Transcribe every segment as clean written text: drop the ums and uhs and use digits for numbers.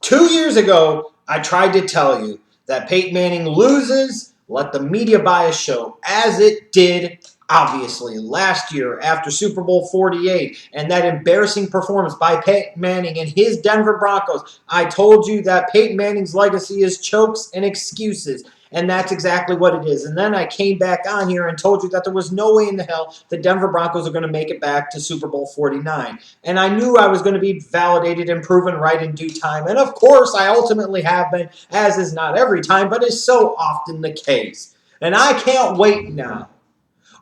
2 years ago, I tried to tell you that Peyton Manning loses, let the media bias show, as it did, obviously, last year after Super Bowl 48 and that embarrassing performance by Peyton Manning and his Denver Broncos. I told you that Peyton Manning's legacy is chokes and excuses. And that's exactly what it is. And then I came back on here and told you that there was no way in the hell the Denver Broncos are going to make it back to Super Bowl 49. And I knew I was going to be validated and proven right in due time. And of course, I ultimately have been, as is not every time, but is so often the case. And I can't wait now,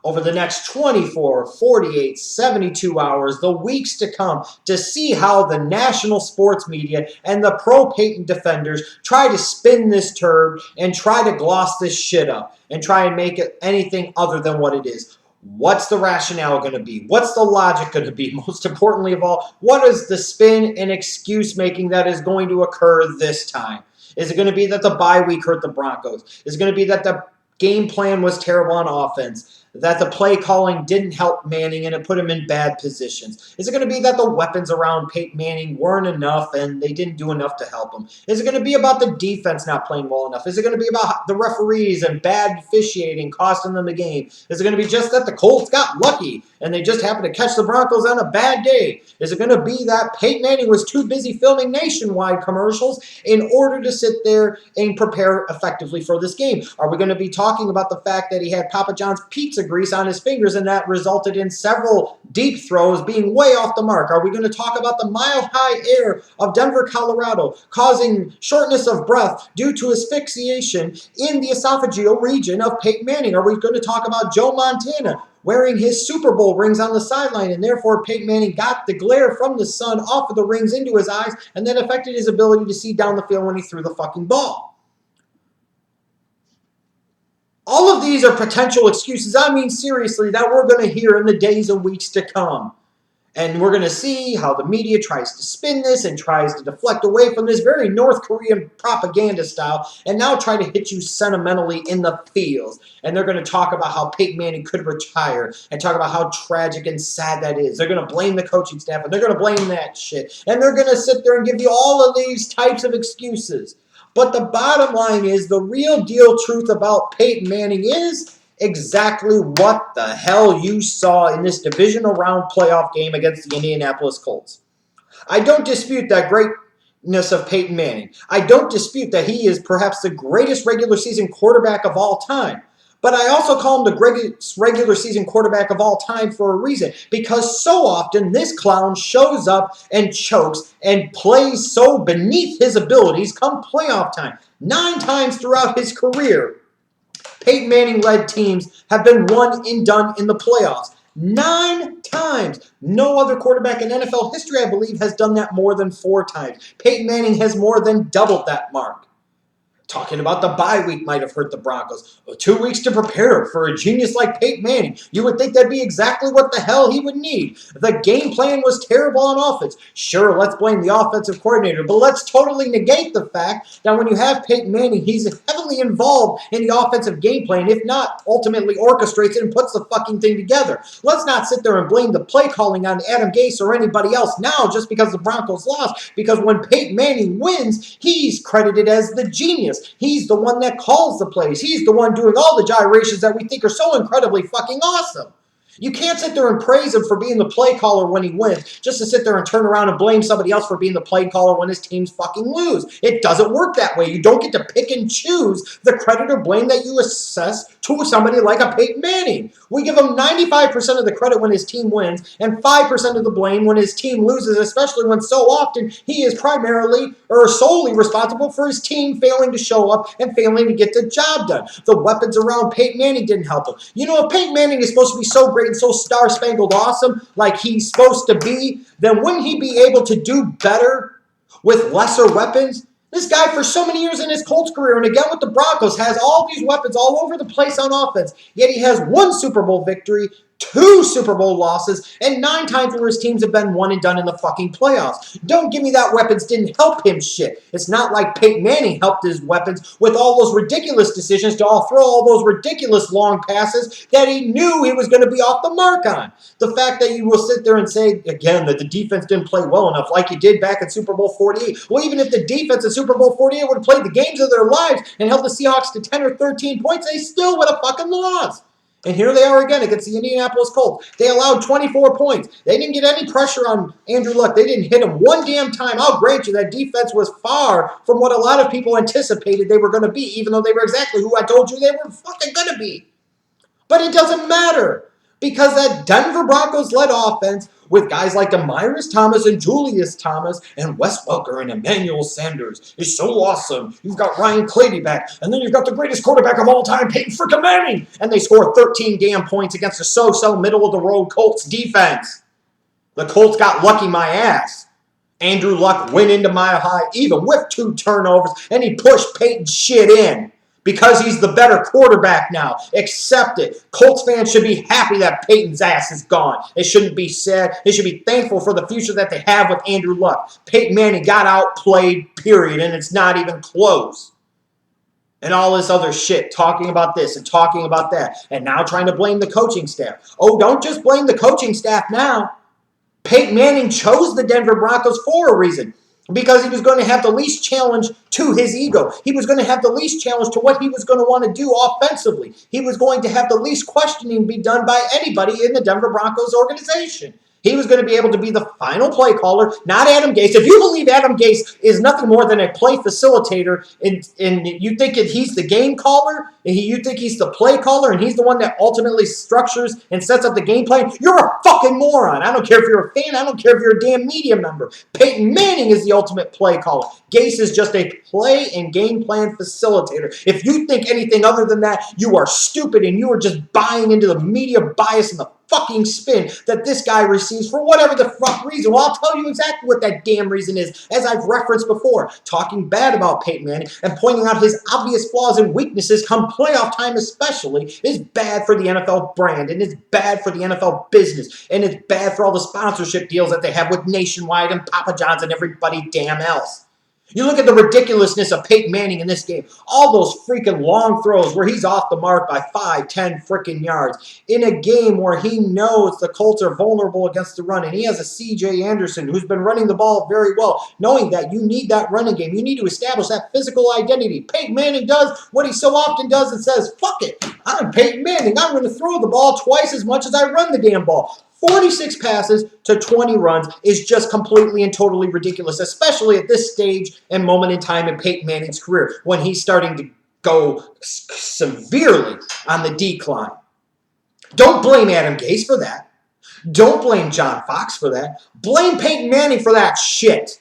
over the next 24, 48, 72 hours, the weeks to come, to see how the national sports media and the pro-Peyton defenders try to spin this turd and try to gloss this shit up and try and make it anything other than what it is. What's the rationale going to be? What's the logic going to be? Most importantly of all, what is the spin and excuse making that is going to occur this time? Is it going to be that the bye week hurt the Broncos? Is it going to be that the game plan was terrible on offense, that the play calling didn't help Manning and it put him in bad positions? Is it going to be that the weapons around Peyton Manning weren't enough and they didn't do enough to help him? Is it going to be about the defense not playing well enough? Is it going to be about the referees and bad officiating costing them the game? Is it going to be just that the Colts got lucky and they just happened to catch the Broncos on a bad day? Is it going to be that Peyton Manning was too busy filming nationwide commercials in order to sit there and prepare effectively for this game? Are we going to be talking about the fact that he had Papa John's pizza grease on his fingers and that resulted in several deep throws being way off the mark? Are we going to talk about the mile-high air of Denver, Colorado, causing shortness of breath due to asphyxiation in the esophageal region of Peyton Manning? Are we going to talk about Joe Montana wearing his Super Bowl rings on the sideline, and therefore Peyton Manning got the glare from the sun off of the rings into his eyes and then affected his ability to see down the field when he threw the fucking ball? All of these are potential excuses, I mean seriously, that we're going to hear in the days and weeks to come. And we're going to see how the media tries to spin this and tries to deflect away from this very North Korean propaganda style and now try to hit you sentimentally in the feels. And they're going to talk about how Peyton Manning could retire and talk about how tragic and sad that is. They're going to blame the coaching staff and they're going to blame that shit. And they're going to sit there and give you all of these types of excuses. But the bottom line is, the real deal truth about Peyton Manning is exactly what the hell you saw in this divisional round playoff game against the Indianapolis Colts. I don't dispute that greatness of Peyton Manning. I don't dispute that he is perhaps the greatest regular season quarterback of all time. But I also call him the greatest regular season quarterback of all time for a reason. Because so often this clown shows up and chokes and plays so beneath his abilities come playoff time. 9 times throughout his career, Peyton Manning-led teams have been one and done in the playoffs. 9 times. No other quarterback in NFL history, I believe, has done that more than 4 times. Peyton Manning has more than doubled that mark. Talking about the bye week might have hurt the Broncos. 2 weeks to prepare for a genius like Peyton Manning. You would think that'd be exactly what the hell he would need. The game plan was terrible on offense. Sure, let's blame the offensive coordinator, but let's totally negate the fact that when you have Peyton Manning, he's heavily involved in the offensive game plan, if not ultimately orchestrates it and puts the fucking thing together. Let's not sit there and blame the play calling on Adam Gase or anybody else now just because the Broncos lost, because when Peyton Manning wins, he's credited as the genius. He's the one that calls the plays. He's the one doing all the gyrations that we think are so incredibly fucking awesome. You can't sit there and praise him for being the play caller when he wins, just to sit there and turn around and blame somebody else for being the play caller when his teams fucking lose. It doesn't work that way. You don't get to pick and choose the credit or blame that you assess to somebody like a Peyton Manning. We give him 95% of the credit when his team wins and 5% of the blame when his team loses, especially when so often he is primarily or solely responsible for his team failing to show up and failing to get the job done. The weapons around Peyton Manning didn't help him. You know, if Peyton Manning is supposed to be so great and so star-spangled awesome like he's supposed to be, then wouldn't he be able to do better with lesser weapons? This guy, for so many years in his Colts career, and again with the Broncos, has all these weapons all over the place on offense, yet he has 1 Super Bowl victory, 2 Super Bowl losses, and 9 times where his teams have been one and done in the fucking playoffs. Don't give me that weapons didn't help him shit. It's not like Peyton Manning helped his weapons with all those ridiculous decisions to throw all those ridiculous long passes that he knew he was going to be off the mark on. The fact that you will sit there and say, again, that the defense didn't play well enough like you did back at Super Bowl 48. Well, even if the defense at Super Bowl 48 would have played the games of their lives and held the Seahawks to 10 or 13 points, they still would have fucking lost. And here they are again against the Indianapolis Colts. They allowed 24 points. They didn't get any pressure on Andrew Luck. They didn't hit him one damn time. I'll grant you that defense was far from what a lot of people anticipated they were going to be, even though they were exactly who I told you they were fucking going to be. But it doesn't matter because that Denver Broncos-led offense with guys like Demaryius Thomas and Julius Thomas and Wes Welker and Emmanuel Sanders is so awesome. You've got Ryan Clady back, and then you've got the greatest quarterback of all time, Peyton freaking Manning, and they score 13 damn points against a so-so middle-of-the-road Colts defense. The Colts got lucky my ass. Andrew Luck went into Mile High even with 2 turnovers, and he pushed Peyton's shit in. Because he's the better quarterback now. Accept it. Colts fans should be happy that Peyton's ass is gone. They shouldn't be sad. They should be thankful for the future that they have with Andrew Luck. Peyton Manning got outplayed, period, and it's not even close. And all this other shit, talking about this and talking about that, and now trying to blame the coaching staff. Oh, don't just blame the coaching staff now. Peyton Manning chose the Denver Broncos for a reason. Because he was going to have the least challenge to his ego. He was going to have the least challenge to what he was going to want to do offensively. He was going to have the least questioning be done by anybody in the Denver Broncos organization. He was going to be able to be the final play caller, not Adam Gase. If you believe Adam Gase is nothing more than a play facilitator and you think he's the game caller, and you think he's the play caller, and he's the one that ultimately structures and sets up the game plan, you're a fucking moron. I don't care if you're a fan. I don't care if you're a damn media member. Peyton Manning is the ultimate play caller. Gase is just a play and game plan facilitator. If you think anything other than that, you are stupid and you are just buying into the media bias and the fucking spin that this guy receives for whatever the fuck reason. Well, I'll tell you exactly what that damn reason is, as I've referenced before. Talking bad about Peyton Manning and pointing out his obvious flaws and weaknesses come playoff time especially is bad for the NFL brand, and it's bad for the NFL business, and it's bad for all the sponsorship deals that they have with Nationwide and Papa John's and everybody damn else. You look at the ridiculousness of Peyton Manning in this game. All those freaking long throws where he's off the mark by 5, 10 freaking yards. In a game where he knows the Colts are vulnerable against the run. And he has a C.J. Anderson who's been running the ball very well. Knowing that you need that running game. You need to establish that physical identity. Peyton Manning does what he so often does and says, fuck it. I'm Peyton Manning. I'm going to throw the ball twice as much as I run the damn ball. 46 passes to 20 runs is just completely and totally ridiculous, especially at this stage and moment in time in Peyton Manning's career when he's starting to go severely on the decline. Don't blame Adam Gase for that. Don't blame John Fox for that. Blame Peyton Manning for that shit.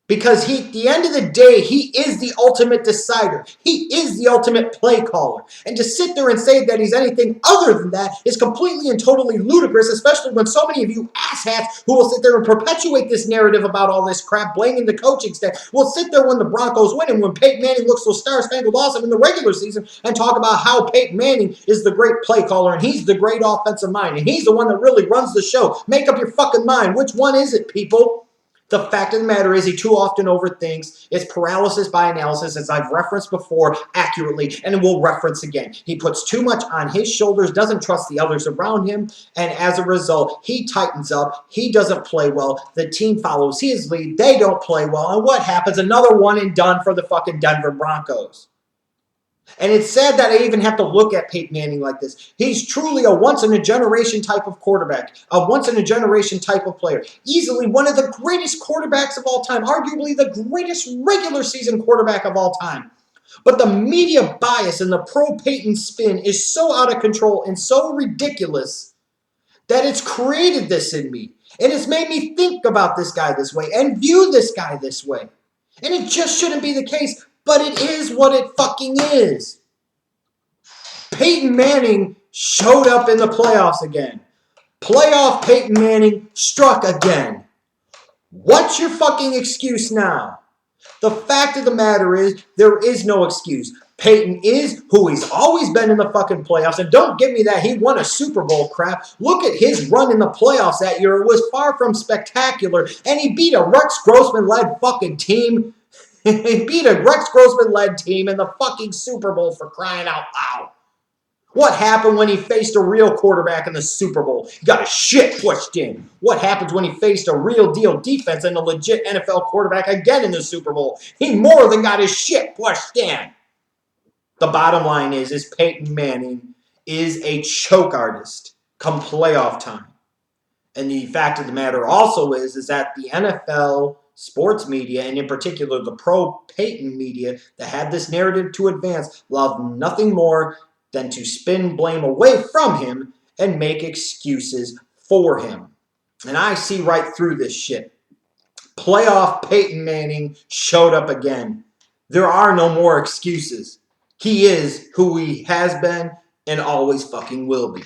Because at the end of the day, he is the ultimate decider. He is the ultimate play caller. And to sit there and say that he's anything other than that is completely and totally ludicrous, especially when so many of you asshats who will sit there and perpetuate this narrative about all this crap, blaming the coaching staff, will sit there when the Broncos win and when Peyton Manning looks so star-spangled awesome in the regular season and talk about how Peyton Manning is the great play caller and he's the great offensive mind and he's the one that really runs the show. Make up your fucking mind. Which one is it, people? The fact of the matter is he too often overthinks. It's paralysis by analysis, as I've referenced before accurately, and will reference again. He puts too much on his shoulders, doesn't trust the others around him, and as a result, he tightens up. He doesn't play well. The team follows his lead. They don't play well. And what happens? Another one and done for the fucking Denver Broncos. And it's sad that I even have to look at Peyton Manning like this. He's truly a once-in-a-generation type of quarterback, a once-in-a-generation type of player. Easily one of the greatest quarterbacks of all time, arguably the greatest regular season quarterback of all time. But the media bias and the pro-Peyton spin is so out of control and so ridiculous that it's created this in me. And it's made me think about this guy this way and view this guy this way. And it just shouldn't be the case. But it is what it fucking is. Peyton Manning showed up in the playoffs again. Playoff Peyton Manning struck again. What's your fucking excuse now? The fact of the matter is, there is no excuse. Peyton is who he's always been in the fucking playoffs. And don't give me that he won a Super Bowl crap. Look at his run in the playoffs that year. It was far from spectacular. And he beat a Rex Grossman-led fucking team. He beat a Rex Grossman-led team in the fucking Super Bowl, for crying out loud. What happened when he faced a real quarterback in the Super Bowl? He got his shit pushed in. What happens when he faced a real deal defense and a legit NFL quarterback again in the Super Bowl? He more than got his shit pushed in. The bottom line is Peyton Manning is a choke artist come playoff time. And the fact of the matter also is that the NFL sports media, and in particular the pro-Peyton media that had this narrative to advance, loved nothing more than to spin blame away from him and make excuses for him. And I see right through this shit. Playoff Peyton Manning showed up again. There are no more excuses. He is who he has been and always fucking will be.